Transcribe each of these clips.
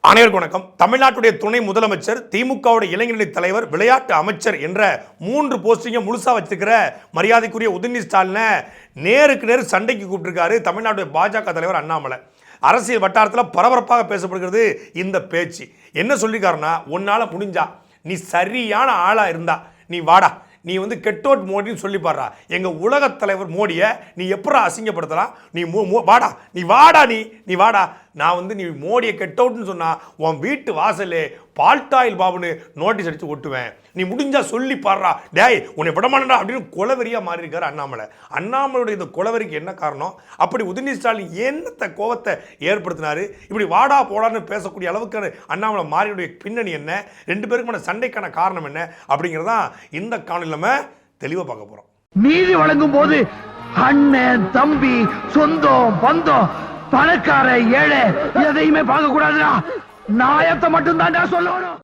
அனைவருக்கும் வணக்கம். தமிழ்நாட்டுடைய துணை முதலமைச்சர், திமுகவுடைய இளைஞரணி தலைவர், விளையாட்டு அமைச்சர் என்ற 3 போஸ்டிங்கை முழுசா வச்சிருக்கிற மரியாதைக்குரிய உதயநிதி ஸ்டாலினை நேருக்கு நேர் சண்டைக்கு கூப்பிட்டிருக்காரு தமிழ்நாட்டுடைய பாஜக தலைவர் அண்ணாமலை. அரசியல் வட்டாரத்தில் பரபரப்பாக பேசப்படுகிறது இந்த பேச்சு. என்ன சொல்லியிருக்காருன்னா, உன்னால முடிஞ்சா நீ சரியான ஆளா இருந்தா நீ வாடா, நீ கெட்டோட் மோடின்னு சொல்லி பாடுறா, எங்கள் உலகத் தலைவர் மோடியை நீ எப்படா அசிங்கப்படுத்தலாம், நீ வாடா, நீ வாடா, நீ வாடா, நான் நீ மோடியை கெட்டவுட்னு சொன்னா உன் வீட்டு வாசலே பால்டாயில் பாபுன்னு நோட்டீஸ் அடித்து ஒட்டுவேன், நீ முடிஞ்சா சொல்லி பாடுறா, டேய் உன்னை விடமாட்டா அப்படின்னு கொலவெறியா மாறி இருக்காரு அண்ணாமலை. அண்ணாமலையுடைய இந்த கொலவெறிக்கு என்ன காரணம்? அப்படி உதயநிதி ஸ்டாலின் என்னத்தை கோபத்தை ஏற்படுத்தினாரு? இப்படி வாடா போடான்னு பேசக்கூடிய அளவுக்கு அண்ணாமலை மாறியுடைய பின்னணி என்ன? 2 பேருக்குமான சண்டைக்கான காரணம் என்ன? அப்படிங்கிறதான் இந்த காணொலியில நம்ம தெளிவா பார்க்க போறோம். நீதி வழங்கும் போது அண்ணன், தம்பி, சொந்தம், பந்தம், பணக்கார, ஏழை எதையுமே பார்க்க கூடாதுடா. நாயத்தை மட்டும் தான் சொல்லணும்.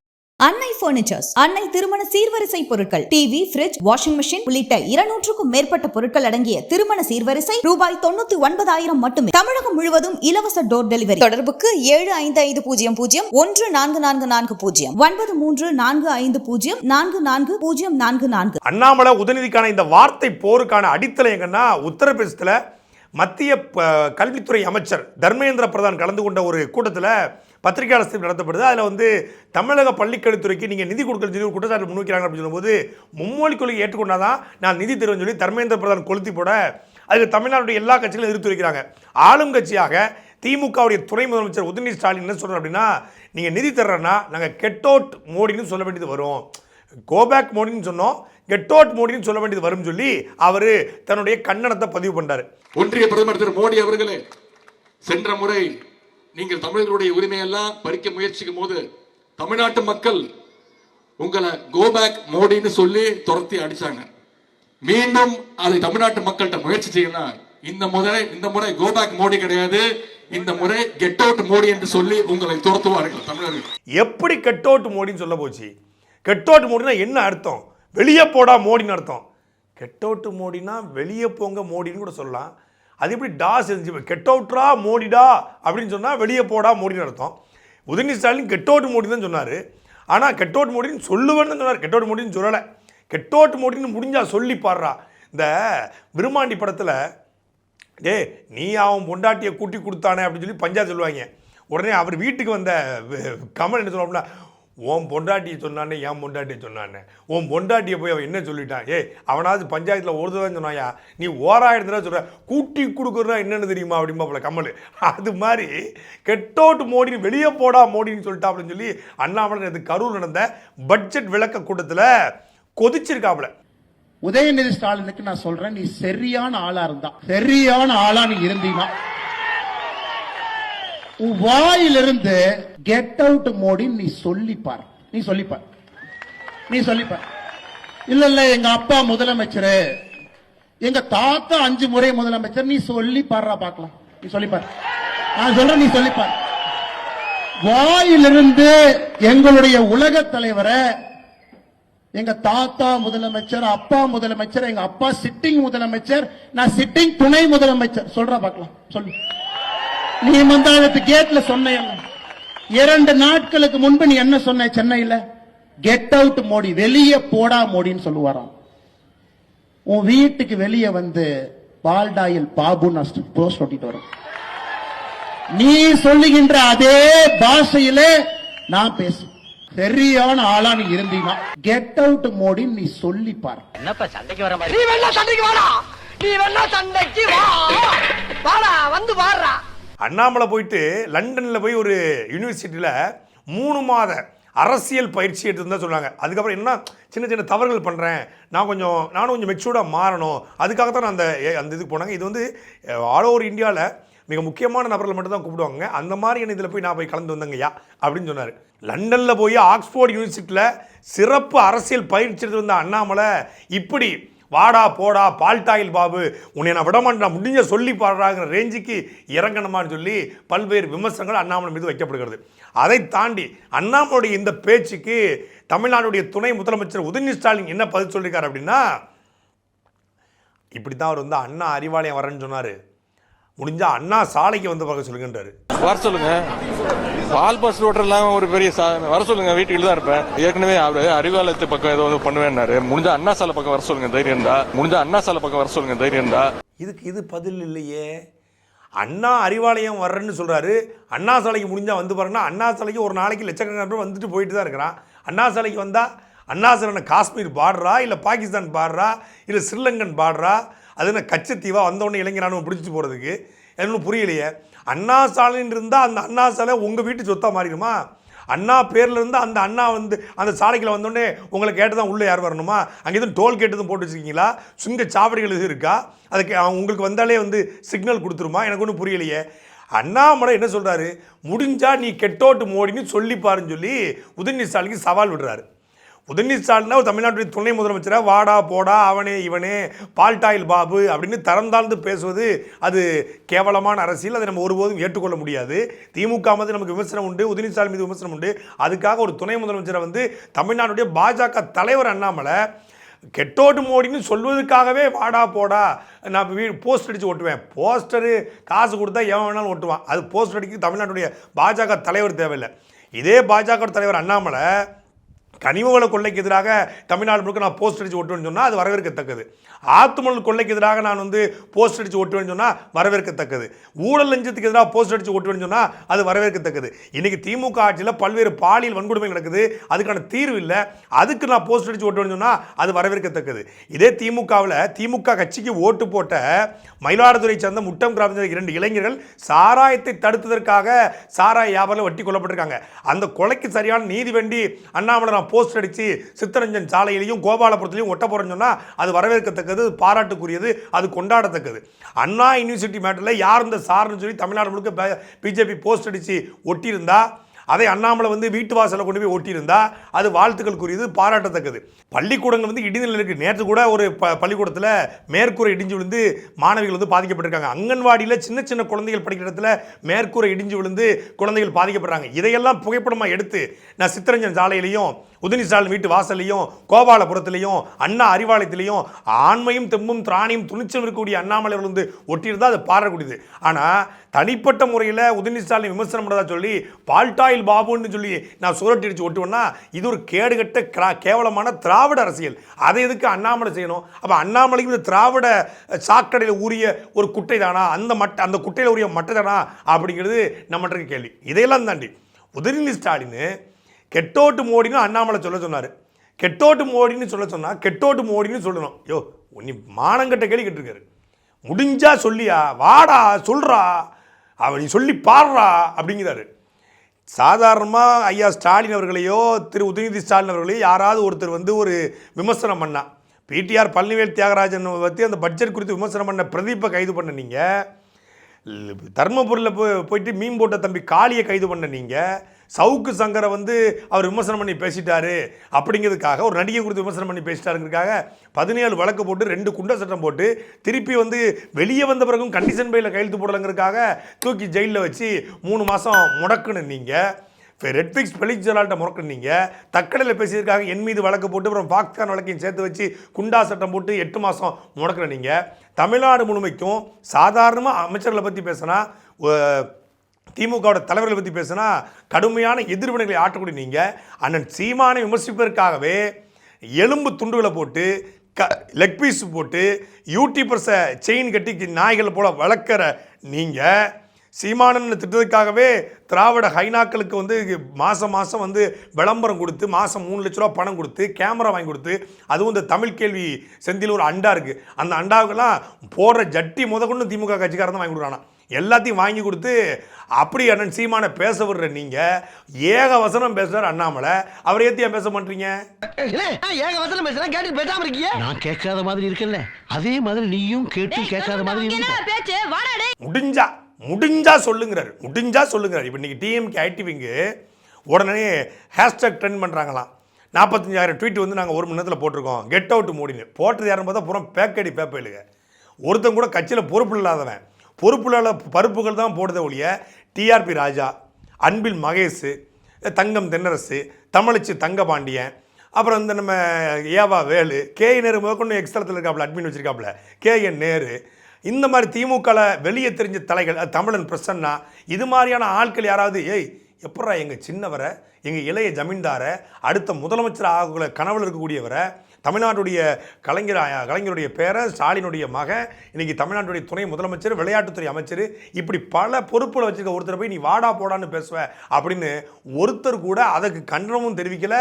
அன்னை பர்னிச்சர்ஸ், அன்னை திருமண சீர்வரிசை பொருட்கள், டிவி, ஃபிரிட்ஜ், வாஷிங் மெஷின் உள்ளிட்ட 200க்கும் மேற்பட்ட பொருட்கள் அடங்கிய திருமண சீர்வரிசை ரூபாய் 99,000 மட்டுமே. தமிழகம் முழுவதும் இலவச டோர் டெலிவரி. தொடர்புக்கு 7550014440 9345044044. அண்ணாமலை உதயநிதிக்கான இந்த வார்த்தை போருக்கான அடித்தளம் எங்கன்னா, உத்தரப்பிரதேசத்தில் மத்திய கல்வித்துறை அமைச்சர் தர்மேந்திர பிரதான் கலந்து கொண்ட ஒரு கூட்டத்தில் பத்திரிகையாளர் நடத்தப்படுது. அதில் தமிழக பள்ளிக்கல்வித்துறைக்கு நீங்கள் நிதி கொடுக்கறது சொல்லி ஒரு குற்றச்சாட்டு முன்வைக்கிறாங்க அப்படின்னு சொல்லும்போது, மும்மொழி கொள்கை ஏற்றுக்கொண்டாதான் நான் நிதி தருவேன்னு சொல்லி தர்மேந்திர பிரதான் கொளுத்தி போட அதுக்கு தமிழ்நாட்டுடைய எல்லா கட்சிகளும் எதிர்த்து வைக்கிறாங்க. ஆளும் கட்சியாக திமுகவுடைய துணை முதலமைச்சர் உதயநிதி ஸ்டாலின் என்ன சொல்கிறார் அப்படின்னா, நீங்கள் நிதி தர்றேன்னா நாங்கள் கெட் அவுட் மோடின்னு சொல்ல வேண்டியது வரும், கோபேக் மோடின்னு சொன்னோம், கெட் அவுட் மோடின்னு சொல்ல வேண்டியது வரும் சொல்லி அவர் தன்னுடைய கண்டனத்தை பதிவு பண்ணார். ஒன்றிய பிரதமர் திரு மோடி அவர்களே, சென்ற முறை நீங்கள் தமிழர்களுடைய உரிமையெல்லாம் பறிக்க முயற்சிக்கும் போது தமிழ்நாட்டு மக்கள் உங்களை கோபேக் மோடின்னு சொல்லி துரத்தி அடிச்சாங்க. மீண்டும் அதை தமிழ்நாட்டு மக்கள்கிட்ட முயற்சி செய்யணும். இந்த முறை கோபேக் மோடி கிடையாது, இந்த முறை கெட் அவுட் மோடி என்று சொல்லி உங்களை துரத்துவார்கள் தமிழர்கள். எப்படி கெட் அவுட் மோடின்னு சொல்ல போச்சு? கெட் அவுட் மோடினா என்ன அர்த்தம்? வெளியே போடா மோடின்னு அர்த்தம். கெட் அவுட் மோடினா வெளியே போங்க மோடின்னு கூட சொல்லலாம். அது எப்படி டாஸ் இருந்துச்சு? கெட் அவுட்ரா மோடிடா அப்படின்னு சொன்னால் வெளியே போடா மோடின்னு அர்த்தம். உதயநிதி ஸ்டாலின் கெட் அவுட் மோடி தான் சொன்னார். ஆனால் கெட் அவுட் மோடின்னு சொல்லுவேன்னு சொன்னார், கெட் அவுட் மோடின்னு சொல்லலை. கெட் அவுட் மோடின்னு முடிஞ்சா சொல்லி பாடுறா. இந்த விருமாண்டி படத்தில் டே நீ அவன் பொண்டாட்டியை கூட்டி கொடுத்தானே அப்படின்னு சொல்லி பஞ்சாயத்து சொல்லுவாங்க. உடனே அவர் வீட்டுக்கு வந்த கமல் என்ன சொல்லுவாங்கன்னா, உன் பொண்டாட்டியை சொன்னானே என் பொண்டாட்டியை சொன்னானே, உன் பொண்டாட்டியை போய் அவன் என்ன சொல்லிட்டான், அவனாவது பஞ்சாயத்தில் ஒரு தடவை சொன்னாயா, நீ ஓராயிரம் தடவை சொல்கிற, கூட்டி கொடுக்குறா என்னென்னு தெரியுமா அப்படின்பா போல கமல். அது மாதிரி கெட் அவுட் மோடின்னு வெளியே போடா மோடின்னு சொல்லிட்டா அப்படின்னு சொல்லி அண்ணாமலை இது கரூர் நடந்த பட்ஜெட் விளக்க கூட்டத்தில் கொதிச்சிருக்காப்புல. உதயநிதி ஸ்டாலினுக்கு நான் சொல்றேன், நீ சரியான ஆளா இருந்தா, சரியான ஆளா நீ இருந்தீங்கன்னா வாயிலிருந்து கெட் அவுட் மோடி நீ சொல்லிப்பார், நீ சொல்லிப்பார், நீ சொல்லிப்பார். இல்ல எங்க அப்பா முதலமைச்சர், எங்க தாத்தா 5 முறை முதலமைச்சர், நீ சொல்லி பாடுறா பார்க்கலாம், நீ சொல்லிப்பார். நான் சொல்றேன், நீ சொல்லிப்பார். வாயிலிருந்து எங்களுடைய உலக தலைவரை, எங்க தாத்தா முதலமைச்சர், அப்பா முதலமைச்சர், எங்க அப்பா சிட்டிங் முதலமைச்சர், நான் சிட்டிங் துணை முதலமைச்சர் சொல்றா பார்க்கலாம், சொல்லு. நீ மந்தாளத்து கேட்ல சொன்ன 2 நாட்களுக்கு முன்பு நீ என்ன சொன்ன? சென்னையில கெட் அவுட் மோடி, வெளியே போடா மோடின்னு சொல்லுவாராம். உன் வீட்டுக்கு வெளியே பால்டாயில் பாபு போஸ்ட் ஒட்டிட்டு வரும். நீ சொல்லுகின்ற அதே பாஷையிலே நான் பேசு. சரியான ஆளா நீ இருந்தீங்கன்னா கெட் அவுட் மோடி நீ சொல்லி பாரு. என்னப்பா சண்டைக்கு வர மாதிரி? நீ வேணா சண்டைக்கு வாடா, நீ வேணா சண்டைக்கு வா, வாடா வந்து வாடுறா. அண்ணாமலை போயிட்டு லண்டனில் போய் ஒரு யூனிவர்சிட்டியில் 3 மாத அரசியல் பயிற்சி எடுத்து தான் சொல்கிறாங்க. அதுக்கப்புறம் என்ன சின்ன சின்ன தவறுகள் பண்ணுறேன், நானும் கொஞ்சம் மெச்சூர்டாக மாறணும், அதுக்காகத்தான் நான் அந்த இதுக்கு போனாங்க. இது ஆல் ஓவர் இந்தியாவில் மிக முக்கியமான நபர்கள் மட்டும் தான் கூப்பிடுவாங்க. அந்த மாதிரி இதில் போய் நான் போய் கலந்து வந்தேங்கய்யா அப்படின்னு சொன்னார். லண்டனில் போய் ஆக்ஸ்போர்ட் யூனிவர்சிட்டியில் சிறப்பு அரசியல் பயிற்சி எடுத்து வந்த அண்ணாமலை இப்படி வாடா போடா பால்டாயில் பாபு உன்னை நான் விடமாட்டேன் முடிஞ்ச சொல்லி பாடுறாங்கிற ரேஞ்சுக்கு இறங்கணுமான்னு சொல்லி பல்வேறு விமர்சனங்கள் அண்ணாமலை மீது வைக்கப்படுகிறது. அதை தாண்டி அண்ணாமலையுடைய இந்த பேச்சுக்கு தமிழ்நாடுடைய துணை முதலமைச்சர் உதயநிதி ஸ்டாலின் என்ன பதில் சொல்லியிருக்காரு அப்படின்னா, இப்படி தான் அவர் அண்ணா அறிவாலயம் வரேன்னு சொன்னார், முடிஞ்சா அண்ணா சாலைக்கு வந்து பார்க்க சொல்லுங்கன்றாரு. வர சொல்லுங்க. பால் பஸ் ஓட்டர்லாம் ஒரு பெரிய வர சொல்லுங்க. வீட்டுக்கு தான் இருப்பேன். ஏற்கனவே அவரு அறிவாலயத்து பக்கம் ஏதோ பண்ணுவேன்னாரு. முடிஞ்சா அண்ணா சாலை பக்கம் வர சொல்லுங்க தைரியம் தான். முடிஞ்சா அண்ணா சாலை பக்கம் வர சொல்லுங்க தைரியம் தான். இதுக்கு இது பதில் இல்லையே. அண்ணா அறிவாலயம் வர்றேன்னு சொல்றாரு. அண்ணா சாலைக்கு முடிஞ்சா வந்து பாருங்கன்னா அண்ணா சாலைக்கு ஒரு நாளைக்கு லட்சக்கணக்கான பேர் வந்துட்டு போயிட்டு தான் இருக்கிறான். அண்ணா சாலைக்கு வந்தா அண்ணா சாலை காஷ்மீர் பார்டரா இல்லை பாகிஸ்தான் பார்டரா இல்லை ஸ்ரீலங்கன் பார்டரா? அது என்ன கச்சத்தீவா வந்தோடனே இளைஞரானவன் பிடிச்சிட்டு போகிறதுக்கு? எனக்கு புரியலையே. அண்ணா சாலைன்னு இருந்தால் அந்த அண்ணா சாலை உங்கள் வீட்டு சொத்தாக மாறிடுமா? அண்ணா பேரில் இருந்து அந்த அண்ணா வந்து அந்த சாலைக்குள்ள வந்தோடனே உங்களை கேட்டு தான் உள்ளே யார் வரணுமா? அங்கே எதுவும் டோல் கேட்டு எதுவும் போட்டு வச்சுருக்கீங்களா? சுங்க சாவடிகள் எதுவும் இருக்கா? அதுக்கு உங்களுக்கு வந்தாலே வந்து சிக்னல் கொடுத்துருமா? எனக்கு ஒன்றும் புரியலையே. அண்ணாமலை என்ன சொல்கிறாரு? முடிஞ்சா நீ கெட்டோட்டு மோடின்னு சொல்லிப்பாருன்னு சொல்லி உதயநிதி ஸ்டாலினுக்கு சவால் விடுறாரு. உதயநிதி ஸ்டாலினா ஒரு தமிழ்நாட்டுடைய துணை முதலமைச்சராக வாடா போடா அவனே இவனே பால்டாயில் பாபு அப்படின்னு தரந்தாழ்ந்து பேசுவது அது கேவலமான அரசியல். அதை நம்ம ஒருபோதும் ஏற்றுக்கொள்ள முடியாது. திமுக மீது நமக்கு விமர்சனம் உண்டு, உதயநிதி ஸ்டாலின் மீது விமர்சனம் உண்டு. அதுக்காக ஒரு துணை முதலமைச்சரை வந்து தமிழ்நாட்டுடைய பாஜக தலைவர் அண்ணாமலை கெட்டோட்டு மோடின்னு சொல்வதற்காகவே வாடா போடா நான் போஸ்ட் அடித்து ஒட்டுவேன். போஸ்டரு காசு கொடுத்தா எவன் வேணாலும் ஒட்டுவான். அது போஸ்டர் அடிக்க தமிழ்நாட்டுடைய பாஜக தலைவர் தேவையில்லை. இதே பாஜக தலைவர் அண்ணாமலை கனிமவள கொள்ளைக்கு எதிராக தமிழ்நாடு முழுக்க நான் போஸ்ட் அடித்து ஒட்டுவேன்னு சொன்னால் அது வரவேற்கத்தக்கது. ஆத்துமணல் கொள்ளைக்கு எதிராக நான் வந்து போஸ்ட் அடித்து ஒட்டுவேன்னு சொன்னால் வரவேற்கத்தக்கது. ஊழல் லஞ்சத்துக்கு எதிராக போஸ்ட் அடித்து ஒட்டுவேன்னு சொன்னால் அது வரவேற்கத்தக்கது. இன்றைக்கி திமுக ஆட்சியில் பல்வேறு பாலியல் வன்கொடுமை நடக்குது, அதுக்கான தீர்வு இல்லை, அதுக்கு நான் போஸ்ட் அடித்து ஒட்டுவேன்னு சொன்னால் அது வரவேற்கத்தக்கது. இதே திமுக கட்சிக்கு ஓட்டு போட்ட மயிலாடுதுறை சேர்ந்த முட்டம் கிராமத்தில் 2 இளைஞர்கள் சாராயத்தை தடுத்ததற்காக சாராய வியாபாரம் வட்டி கொல்லப்பட்டிருக்காங்க. அந்த கொலைக்கு சரியான நீதி வேண்டி அண்ணாமலை நான் போஸ்ட் அடித்து சித்தரஞ்சன் சாலையிலையும் கோபாலபுரத்திலையும் ஒட்ட போகிறேன்னு சொன்னால் அது வரவேற்கத்தக்கது, பாராட்டுக்குரியது, அது கொண்டாடத்தக்கது. அண்ணா யூனிவர்சிட்டி மேட்டரில் யார் இந்த சார்னு சொல்லி தமிழ்நாடு முழுக்க பிஜேபி போஸ்ட் அடித்து ஒட்டியிருந்தா அதை அண்ணாமலை வந்து வீட்டு வாசலில் கொண்டு போய் ஒட்டியிருந்தா அது வாழ்த்துக்களுக்குரியது, பாராட்டத்தக்கது. பள்ளிக்கூடங்கள் வந்து இடிநிலை இருக்குது. நேற்று கூட ஒரு பள்ளிக்கூடத்தில் மேற்கூரை இடிஞ்சு விழுந்து மாணவிகள் வந்து பாதிக்கப்பட்டிருக்காங்க. அங்கன்வாடியில் சின்ன சின்ன குழந்தைகள் படிக்கிற இடத்துல மேற்கூரை இடிஞ்சு விழுந்து குழந்தைகள் பாதிக்கப்படுறாங்க. இதையெல்லாம் புகைப்படமாக எடுத்து நான் சித்தரஞ்சன் சாலையிலையும் உதயநிதி ஸ்டாலின் வீட்டு வாசல்லையும் கோபாலபுரத்திலையும் அண்ணா அறிவாலயத்திலையும் ஆண்மையும் தெம்பும் திராணியும் துணிச்சலும் இருக்கக்கூடிய அண்ணாமலை வந்து ஒட்டியிருந்தால் அது பாராட்டக்கூடியது. ஆனால் தனிப்பட்ட முறையில் உதயநிதி ஸ்டாலின் விமர்சனம் பண்ணதா சொல்லி பால்டாயில் பாபுன்னு சொல்லி நான் சுரட்டி அடித்து ஒட்டுவேன்னா இது ஒரு கேடுகட்ட கேவலமான திராவிட அரசியல். அதை எதுக்கு அண்ணாமலை செய்யணும்? அப்போ அண்ணாமலைக்கு இந்த திராவிட சாக்கடையில் ஊறிய ஒரு குட்டை தானா? அந்த குட்டையில் உரிய மட்டை தானா அப்படிங்கிறது நம்மகிட்ட கேள்வி. இதையெல்லாம் தாண்டி உதயநிதி ஸ்டாலின் கெட்டோட்டு மோடின்னு அண்ணாமலை சொன்னார். கெட்டோட்டு மோடின்னு சொன்னால் கெட்டோட்டு மோடின்னு சொல்லணும். யோ நீ மானங்கட்ட கேள்வி கேட்டிருக்காரு. முடிஞ்சா சொல்லியா, வாடா சொல்கிறா, நீ சொல்லி பாடுறா அப்படிங்கிறாரு. சாதாரணமாக ஐயா ஸ்டாலின் அவர்களையோ திரு உதயநிதி ஸ்டாலின் அவர்களையோ யாராவது ஒருத்தர் வந்து ஒரு விமர்சனம் பண்ணா, பிடிஆர் பழனிவேல் தியாகராஜன் பற்றி அந்த பட்ஜெட் குறித்து விமர்சனம் பண்ண பிரதீப்பை கைது பண்ண நீங்கள், தர்மபுரியில் போயிட்டு மீன் போட்ட தம்பி காளியை கைது பண்ண நீங்கள், சவுக்கு சங்கரை வந்து அவர் விமர்சனம் பண்ணி பேசிட்டாரு அப்படிங்கிறதுக்காக ஒரு நடிகை குறித்து விமர்சனம் பண்ணி பேசிட்டாருங்கிறதுக்காக 17 வழக்கு போட்டு 2 குண்டர் சட்டம் போட்டு திருப்பி வந்து வெளியே வந்த பிறகும் கண்டிஷன் பையில் கையெழுத்து போடலைங்கிறதுக்காக தூக்கி ஜெயிலில் வச்சு 3 மாதம் முடக்குன்னு நீங்கள், ரெட்ஃபிக்ஸ் பெலிஜலால்ட்ட முடக்குனீங்க, தக்கடையில் பேசியிருக்காங்க என் மீது வழக்கு போட்டு அப்புறம் பாக்ஸ்கான் வழக்கையும் சேர்த்து வச்சு குண்டா சட்டம் போட்டு 8 மாதம் முடக்குனீங்க. தமிழ்நாடு முழுமைக்கும் சாதாரணமாக அமைச்சர்களை பற்றி பேசினா, திமுகவோட தலைவர்களை பற்றி பேசினா கடுமையான எதிர்வினைகளை ஆற்றக்கூடிய நீங்கள் அண்ணன் சீமானை விமர்சிப்பதற்காகவே எலும்பு துண்டுகளை போட்டு லெக் பீஸ் போட்டு யூடியூபர்ஸை செயின் கட்டி நாய்களை போல வளர்க்குற நீங்கள் சீமானன் திட்டத்துக்காகவே திராவிட ஹைனாக்களுக்கு வந்து மாதம் வந்து விளம்பரம் கொடுத்து மாதம் 3 லட்ச ரூபா பணம் கொடுத்து கேமரா வாங்கி கொடுத்து, அதுவும் இந்த தமிழ் கேள்வி செந்தில் ஒரு அண்டா இருக்குது, அந்த அண்டாவுக்கெல்லாம் போடுற ஜட்டி கொண்டு திமுக கட்சிக்காரன் தான் வாங்கி கொடுக்குறானா. எல்லாத்தையும் வாங்கி கொடுத்து அப்படி அண்ணன் சீமானை பேச விடுற நீங்கள் ஏக வசனம் பேசுகிறார் அண்ணாமலை. அவரை ஏற்றி ஏன் பேச மாட்டீங்க? ஏக வசனம் பேசுறா கேட்டு பேசாம இருக்கீங்க. நான் கேட்காத மாதிரி இருக்கல, அதே மாதிரி நீயும் கேட்டு கேட்காத மாதிரி முடிஞ்சா சொல்லுங்கிறார். இப்போ இன்னைக்கு டிஎம்கே ஐடிவிங்கு உடனே ஹேஷ்டாக் ட்ரெண்ட் பண்ணுறாங்களாம். 45,000 ட்வீட் வந்து நாங்கள் 1 மணி நேரத்தில் போட்டிருக்கோம் கெட் அவுட் மோடின்னு. போட்டது யாருன்னு பார்த்தா புறம் பேக்கடி பேப்பையிலுங்க. ஒருத்தன் கூட கட்சியில் பொறுப்பு இல்லாதவன், பொறுப்புள்ள பருப்புகள் தான் போடுறத ஒழிய டிஆர்பி ராஜா, அன்பில் மகேஷ், தங்கம் தென்னரசு, தமிழச்சி தங்கபாண்டியன், அப்புறம் இந்த நம்ம ஏவா வேலு, கேஎன் நேரு முதற்கொண்டு எக்ஸ்தலத்தில் இருக்காப்புல அட்மின் வச்சுருக்காப்புல, கேஎன் நேரு, இந்த மாதிரி திமுகவில் வெளியே தெரிஞ்ச தலைகள் தமிழன் பிரசன்னா இது மாதிரியான ஆட்கள் யாராவது எப்படா எங்கள் சின்னவரை எங்கள் இளைய ஜமீன்தாரை அடுத்த முதலமைச்சர் ஆகக்கூடிய கனவில் இருக்கக்கூடியவரை தமிழ்நாட்டுடைய கலைஞருடைய பேரன் ஸ்டாலினுடைய மகன் இன்னைக்கு தமிழ்நாட்டுடைய துணை முதலமைச்சர் விளையாட்டுத்துறை அமைச்சர் இப்படி பல பொறுப்புகளை வச்சுருக்க ஒருத்தர் போய் நீ வாடா போடான்னு பேசுவ அப்படின்னு ஒருத்தர் கூட அதுக்கு கண்டனமும் தெரிவிக்கல.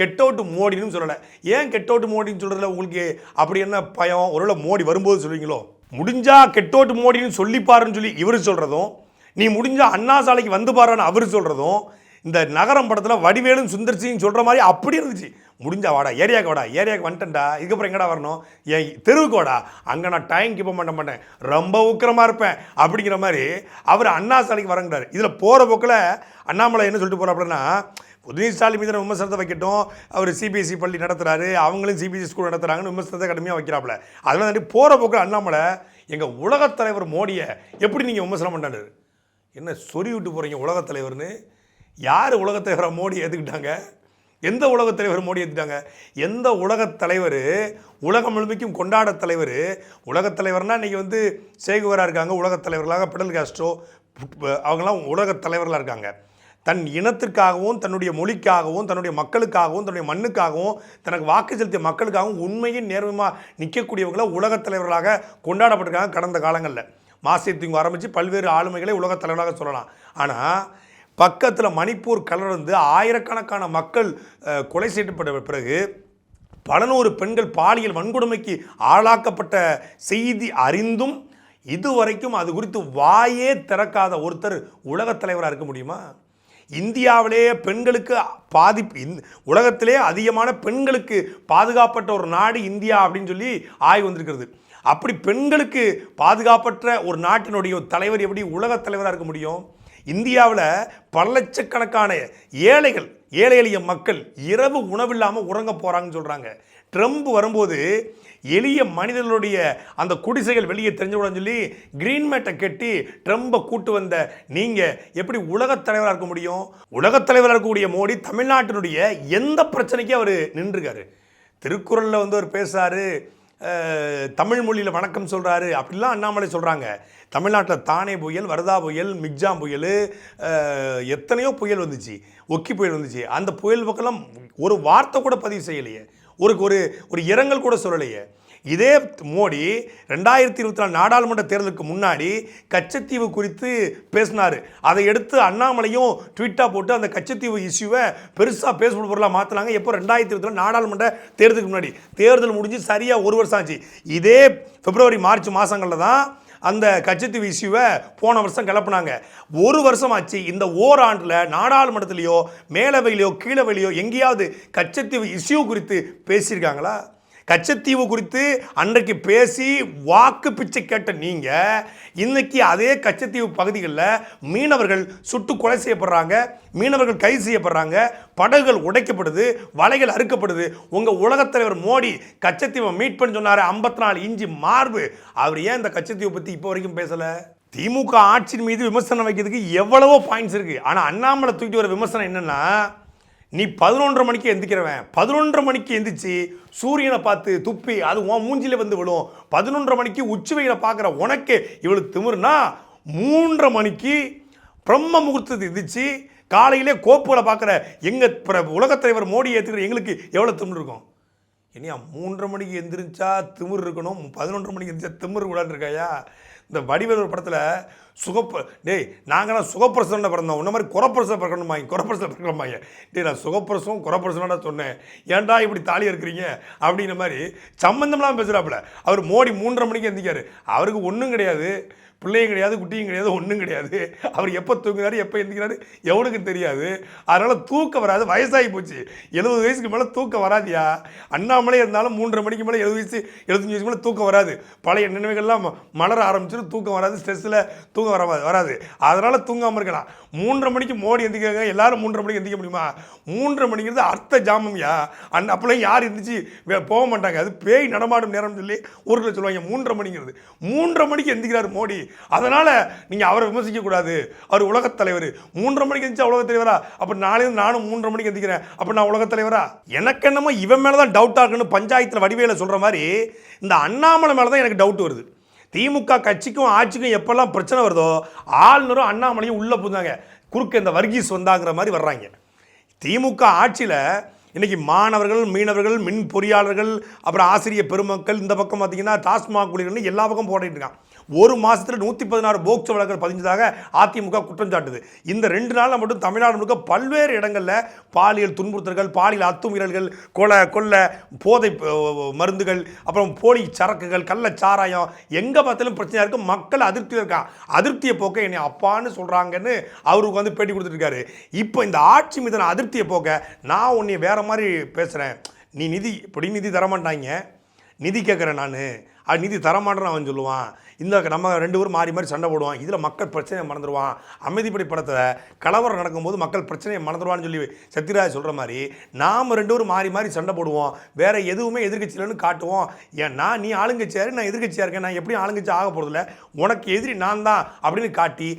கெட் அவுட் மோடின்னு சொல்லலை. ஏன் கெட் அவுட் மோடின்னு சொல்கிறதுல உங்களுக்கு அப்படி என்ன பயம்? ஒருவேளை மோடி வரும்போது சொல்லுவீங்களோ? முடிஞ்சா கெட் அவுட் மோடின்னு சொல்லிப்பாருன்னு சொல்லி இவர் சொல்கிறதும், நீ முடிஞ்சா அண்ணா சாலைக்கு வந்து பாருன்னு அவர் சொல்கிறதும், இந்த நகரம் படத்தில் வடிவேலும் சுந்தர் சிங் சொல்கிற மாதிரி அப்படி இருந்துச்சு. முடிஞ்சா வாடா ஏரியாவுக்கு வந்துட்டேன்டா, இதுக்கப்புறம் எங்கடா வரணும், என் தெருவுக்கு வாடா, அங்கே நான் டைம் கீப் பண்ண மாட்டேன், ரொம்ப உக்கிரமாக இருப்பேன் அப்படிங்கிற மாதிரி அவர் அண்ணா சாலைக்கு வரங்கிறார். இதில் போகிற போக்கில் அண்ணாமலை என்ன சொல்லிட்டு போகிறாப்புலன்னா, உதயநிதி ஸ்டாலின் மீதான விமர்சனத்தை வைக்கட்டும், அவர் சிபிஎஸ்சி பள்ளி நடத்துகிறாரு, அவங்களும் சிபிஎஸ்சி ஸ்கூல் நடத்துகிறாங்கன்னு விமர்சனத்தை கடுமையாக வைக்கிறாப்புல. அதெல்லாம் தாண்டி போகிற போக்கில் அண்ணாமலை எங்கள் உலகத் தலைவர் மோடியை எப்படி நீங்கள் விமர்சனம் பண்ணாரு? என்ன சொறி விட்டு போகிறீங்க உலகத் தலைவர்னு? யார் உலகத் தலைவரை மோடி ஏற்றுக்கிட்டாங்க? எந்த உலகத் தலைவர் மோடி ஏற்றுட்டாங்க? எந்த உலகத் தலைவர் உலகம் முழுமைக்கும் கொண்டாட தலைவர்? உலகத் தலைவர்னால் இன்றைக்கி சேகுவராக இருக்காங்க, உலகத் தலைவர்களாக பிடல் காஸ்ட்ரோ, அவங்களாம் உலகத் தலைவர்களாக இருக்காங்க. தன் இனத்திற்காகவும் தன்னுடைய மொழிக்காகவும் தன்னுடைய மக்களுக்காகவும் தன்னுடைய மண்ணுக்காகவும் தனக்கு வாக்கு செலுத்திய மக்களுக்காகவும் உண்மையின் நேர்மையாக நிற்கக்கூடியவங்கள உலகத் தலைவர்களாக கொண்டாடப்பட்டிருக்காங்க கடந்த காலங்களில். மாசியத்திங்க ஆரம்பித்து பல்வேறு ஆளுமைகளை உலகத் தலைவராக சொல்லலாம். ஆனால் பக்கத்தில் மணிப்பூர் கலர்ந்து ஆயிரக்கணக்கான மக்கள் கொலை செய்யப்பட்ட பிறகு பல நூறு பெண்கள் பாலியல் வன்கொடுமைக்கு ஆளாக்கப்பட்ட செய்தி அறிந்தும் இதுவரைக்கும் அது குறித்து வாயே திறக்காத ஒருத்தர் உலகத் தலைவராக இருக்க முடியுமா? இந்தியாவிலே பெண்களுக்கு உலகத்திலே அதிகமான பெண்களுக்கு பாதுகாப்பற்ற ஒரு நாடு இந்தியா அப்படின்னு சொல்லி ஆய்வு வந்திருக்கிறது. அப்படி பெண்களுக்கு பாதுகாப்பற்ற ஒரு நாட்டினுடைய தலைவர் எப்படி உலகத் தலைவராக இருக்க முடியும்? இந்தியாவில் பல லட்சக்கணக்கான ஏழை எளிய மக்கள் இரவு உணவில்லாமல் உறங்க போகிறாங்கன்னு சொல்கிறாங்க. ட்ரம்ப் வரும்போது எளிய மனிதர்களுடைய அந்த குடிசைகள் வெளியே தெரிஞ்சுவிடன்னு சொல்லி கிரீன் மேட்டை கட்டி ட்ரம்பை கூட்டு வந்த நீங்கள் எப்படி உலகத் தலைவராக இருக்க முடியும்? உலகத் தலைவராக இருக்கக்கூடிய மோடி தமிழ்நாட்டினுடைய எந்த பிரச்சனைக்கும் அவர் நின்றுருக்காரு. திருக்குறளில் அவர் பேசுகிறாரு, தமிழ் மொழியில் வணக்கம் சொல்கிறாரு, அப்படிலாம் அண்ணாமலை சொல்கிறாங்க. தமிழ்நாட்டில் தானே புயல், வரதா புயல், மிக்ஜாம் புயல், எத்தனையோ புயல் வந்துச்சு, ஒக்கி புயல் வந்துச்சு. அந்த புயல் பக்கம்லாம் ஒரு வார்த்தை கூட பதிவு செய்யலையே, ஒரு இரங்கல் கூட சொல்லலையே. இதே மோடி 2024 நாடாளுமன்ற தேர்தலுக்கு முன்னாடி கச்சத்தீவு குறித்து பேசினார். அதை எடுத்து அண்ணாமலையும் ட்வீட்டாக போட்டு அந்த கச்சத்தீவு இஷ்யூவை பெருசாக பேசப்படும் பொருளாக மாற்றினாங்க. எப்போ 2024 நாடாளுமன்ற தேர்தலுக்கு முன்னாடி. தேர்தல் முடிஞ்சு சரியாக ஒரு வருஷம் ஆச்சு. இதே பிப்ரவரி மார்ச் மாதங்களில் தான் அந்த கச்சத்தீவு இஷ்யூவை போன வருஷம் கிளப்புனாங்க. ஒரு வருஷம் ஆச்சு. இந்த ஓராண்டில் நாடாளுமன்றத்திலேயோ மேலவையிலையோ கீழவையிலையோ எங்கேயாவது கச்சத்தீவு இஷ்யூ குறித்து பேசியிருக்காங்களா? கச்சத்தீவு குறித்து அன்றைக்கு பேசி வாக்கு பிச்சை கேட்ட நீங்கள் இன்னைக்கு அதே கச்சத்தீவு பகுதிகளில் மீனவர்கள் சுட்டு கொலை செய்யப்படுறாங்க, மீனவர்கள் கைது செய்யப்படுறாங்க, படகுகள் உடைக்கப்படுது, வலைகள் அறுக்கப்படுது. உங்கள் உலகத் தலைவர் மோடி கச்சத்தீவை மீட் பண்ணி சொன்னார், 54 இன்ச்சு மார்பு. அவர் ஏன் இந்த கச்சத்தீவை பற்றி இப்போ வரைக்கும் பேசலை? திமுக ஆட்சியின் மீது விமர்சனம் வைக்கிறதுக்கு எவ்வளவோ பாயிண்ட்ஸ் இருக்குது. ஆனால் அண்ணாமலை தூக்கிட்டு வர விமர்சனம் என்னென்னா, நீ 11:30 மணிக்கு எந்திக்கிறவன், 11:30 மணிக்கு எந்திரிச்சு சூரியனை பார்த்து துப்பி அது உன் மூஞ்சில விழும். 11:30 மணிக்கு உச்சுவையில் பார்க்குற உனக்கு இவ்வளவு திமிர்னா 3:30 மணிக்கு பிரம்ம முகூர்த்தத்தை எந்திரிச்சு காலையிலே கோப்புகளை பார்க்குற எங்கள் உலகத் தலைவர் மோடி ஏற்றுக்கிற எங்களுக்கு எவ்வளோ திமிர் இருக்கும்? இனியா 3:30 மணிக்கு எந்திரிச்சா திமிர் இருக்கணும், 11:30 மணிக்கு எந்திரிச்சா திமிர் கூடாது இருக்காயா? இந்த வடிவேல் ஒரு படத்தில் நாங்களாம் சுகப்பிரசவனை பிறந்தோம், இந்த மாதிரி குறப்பிரசவம் பிறக்கணுமாங்க. நான் சுகப்பிரசவம் குறப்பிரசவனா சொன்னேன், ஏன்டா இப்படி தாலி இருக்கிறீங்க அப்படிங்கிற மாதிரி சம்மந்தம்லாம் பேசுகிறாப்புல. அவர் மோடி 3:30 மணிக்கு எந்திக்காரு. அவருக்கு ஒன்றும் கிடையாது, பிள்ளையும் கிடையாது, குட்டியும் கிடையாது, ஒன்றும் கிடையாது. அவர் எப்போ தூங்குறாரு எப்போ எந்திக்கிறாரு எவனுக்கு தெரியாது. அதனால் தூக்கம் வராது, வயசாகி போச்சு. 70 வயசுக்கு மேலே தூக்கம் வராதியா. அண்ணாமலை இருந்தாலும் 3:30 மணிக்கு மேலே 70 வயசு 75 வயசுக்கு மேலே தூக்கம் வராது. பழைய நினைவுகள்லாம் மலர ஆரம்பிச்சிடும், தூக்கம் வராது, ஸ்ட்ரெஸ்ஸில் தூக்கம் வராது. அதனால் தூங்காமல் இருக்கலாம். 3:30 மணிக்கு மோடி எந்திக்காங்க, எல்லாரும் 3:30 மணிக்கு எந்திக்க முடியுமா? 3:30 மணிங்கிறது அர்த்த ஜாமம்யா. அப்போலாம் யார் எந்திரிச்சு போக மாட்டாங்க, அது பேய் நடமாடும் நேரம்னு சொல்லி ஊரில் சொல்லுவாங்க. 3:30 மணிங்கிறது 3:30 மணிக்கு எந்திக்கிறார் மோடி. அதனால நீங்க அவரை விமர்சிக்க கூடாது. அவர் உலகத் தலைவர். 3:30 மணிக்கு எந்திரிச்சா உலகத் தலைவரா? அப்ப நாளைக்கு நானும் 3:30 மணிக்கு எந்திக்கிறேன், அப்ப நான் உலகத் தலைவரா? எனக்கு என்னமோ இவன் மேலதான் டவுட்டா இருக்குன்னு பஞ்சாயத்துல வடிவேல சொல்ற மாதிரி இந்த அண்ணாமலை மேலதான் எனக்கு டவுட் வருது. திமுக கட்சிக்கும் ஆட்சிக்கும் எப்பெல்லாம் பிரச்சனை வருதோ ஆளுநரும் அண்ணாமலையும் உள்ளே புந்தாங்க, குறுக்க இந்த வர்கீஸ் வந்தாங்கிற மாதிரி வர்றாங்க. திமுக ஆட்சியில் இன்றைக்கி மாணவர்கள், மீனவர்கள், மின் பொறியாளர்கள், அப்புறம் ஆசிரியர் பெருமக்கள், இந்த பக்கம் பார்த்தீங்கன்னா டாஸ்மாக் ஊழியர்கள் எல்லா பக்கம் போட்டுட்டு இருக்கான். ஒரு மாதத்தில் 116 போக்சோ வழக்குகள் பதிஞ்சதாக அதிமுக குற்றம் சாட்டுது. இந்த 2 நாளில் மட்டும் தமிழ்நாடு முழுக்க பல்வேறு இடங்களில் பாலியல் துன்புறுத்தல்கள், பாலியல் அத்துமீறல்கள், கொலை, போதை மருந்துகள், அப்புறம் போலி சரக்குகள், கள்ளச்சாராயம், எங்கே பார்த்தாலும் பிரச்சனையாக இருக்குது. மக்கள் அதிருப்தியில் இருக்கான். அதிருப்தியை போக்க என்னை அப்பான்னு சொல்கிறாங்கன்னு அவருக்கு வந்து பேட்டி கொடுத்துருக்காரு. இப்போ இந்த ஆட்சி மீதான அதிருப்தியை போக்க நான் உன்னை வேற மாதிரி பேசுகிறேன், நீ நிதி நிதி தரமாட்டாங்க, நிதி கேட்குறேன் நான், அது நிதி தரமாட்டேன்னு அவன் சொல்லுவான். இந்த நம்ம 2 பேரும் மாறி மாறி சண்டை போடுவான், இதில் மக்கள் பிரச்சனையை மறந்துடுவான். அமைதிப்படை படத்தில் கலவரம் நடக்கும்போது மக்கள் பிரச்சனையை மறந்துடுவான்னு சொல்லி சத்யராஜ் சொல்கிற மாதிரி நாம் 2 பேரும் மாறி மாறி சண்டை போடுவோம், வேறு எதுவுமே எதிர்கட்சியிலன்னு காட்டுவோம். ஏன்னா நீ ஆளுங்கட்சியாரு, நான் எதிர்கட்சியாக இருக்கேன், நான் எப்படியும் ஆளுங்கட்சி ஆக போகிறதில்ல, உனக்கு எதிரி நான் தான் அப்படின்னு காட்டி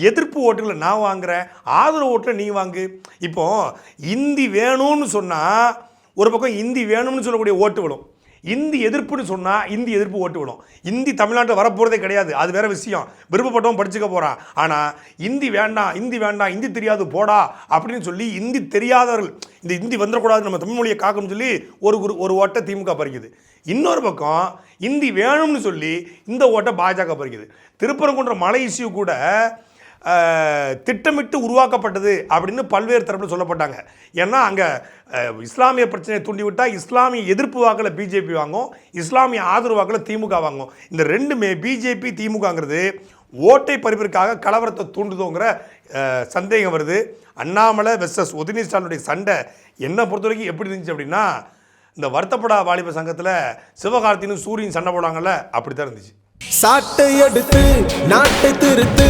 எதிர்ப்பு ஓட்டுகளை நான் வாங்குறேன், ஆதரவு ஓட்டில் நீ வாங்கு. இப்போது இந்தி வேணும்னு சொன்னால் ஒரு பக்கம் இந்தி வேணும்னு சொல்லக்கூடிய ஓட்டு விடும், இந்தி எதிர்ப்புன்னு சொன்னால் இந்தி எதிர்ப்பு ஓட்டு விடும். இந்தி தமிழ்நாட்டில் வரப்போகிறதே கிடையாது, அது வேறு விஷயம், விருப்பப்பட்டவன் படிச்சுக்க போகிறான். ஆனால் இந்தி வேண்டாம், இந்தி தெரியாது போடா அப்படின்னு சொல்லி இந்தி தெரியாதவர்கள், இந்த இந்தி வந்துடக்கூடாது, நம்ம தமிழ் மொழியை காக்கணும்னு சொல்லி ஒரு ஓட்டை திமுக பறிக்குது. இன்னொரு பக்கம் இந்தி வேணும்னு சொல்லி இந்த ஓட்டை பாஜக பறிக்குது. திருப்பரங்குன்ற மலை இஷ்யூ கூட திட்டமிட்டு உருவாக்கப்பட்டது அப்படின்னு பல்வேறு தரப்பில் சொல்லப்பட்டாங்க. ஏன்னா அங்கே இஸ்லாமிய பிரச்சனையை தூண்டிவிட்டால் இஸ்லாமிய எதிர்ப்பு வாக்கில் பிஜேபி வாங்கும், இஸ்லாமிய ஆதரவு வாக்கில் திமுக வாங்கும். இந்த ரெண்டுமே பிஜேபி திமுகங்கிறது ஓட்டை பறிப்பிற்காக கலவரத்தை தூண்டுதோங்கிற சந்தேகம் வருது. அண்ணாமலை வெர்சஸ் உதயநிதி ஸ்டாலினுடைய சண்டை என்னை பொறுத்த வரைக்கும் எப்படி இருந்துச்சு அப்படின்னா, இந்த வருத்தப்படா வாலிப சங்கத்தில் சிவகார்த்தினும் சூரியன் சண்டை போடாங்கல்ல, அப்படி தான் இருந்துச்சு. சாட்டை எடுத்து நாட்டை திருத்து